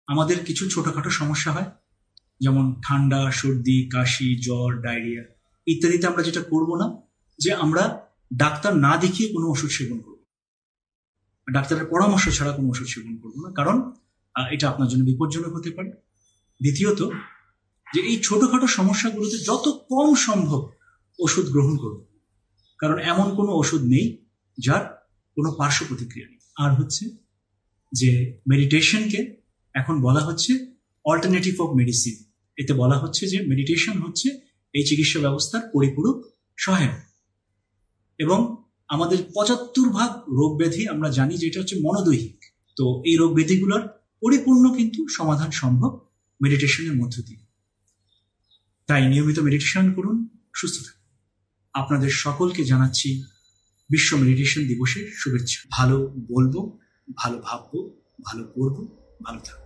আমাদের কিছু ছোটখাটো সমস্যা হয়, যেমন ঠান্ডা, সর্দি, কাশি, জ্বর, ডায়রিয়া ইত্যাদিতে আমরা যেটা করব না, যে আমরা ডাক্তার না দেখিয়ে কোনো ওষুধ সেবন করব, ডাক্তারের পরামর্শ ছাড়া কোনো ওষুধ সেবন করবো না, কারণ এটা আপনার জন্য বিপজ্জনক হতে পারে। দ্বিতীয়ত, যে এই ছোটখাটো সমস্যাগুলোতে যত কম সম্ভব ওষুধ গ্রহণ করুন, কারণ এমন কোনো ওষুধ নেই যার কোনো পার্শ্ব প্রতিক্রিয়া নেই। আর হচ্ছে যে মেডিটেশনকে এখন বলা হচ্ছে অল্টারনেটিভ অফ মেডিসিন। এতে বলা হচ্ছে যে মেডিটেশন হচ্ছে এই চিকিৎসা ব্যবস্থার পরিপূরক সহায়ক, এবং আমাদের ৭৫% রোগ ব্যাধি আমরা জানি যে এটা হচ্ছে মনোদৈহিক। তো এই রোগ ব্যাধিগুলোর পরিপূর্ণ কিন্তু সমাধান সম্ভব মেডিটেশনের মধ্য দিয়ে। তাই নিয়মিত মেডিটেশন করুন, সুস্থ থাকুন। আপনাদের সকলকে জানাচ্ছি বিশ্ব মেডিটেশন দিবসের শুভেচ্ছা। ভালো বলবো, ভালো ভাববো, ভালো করবো, ভালো থাকবো।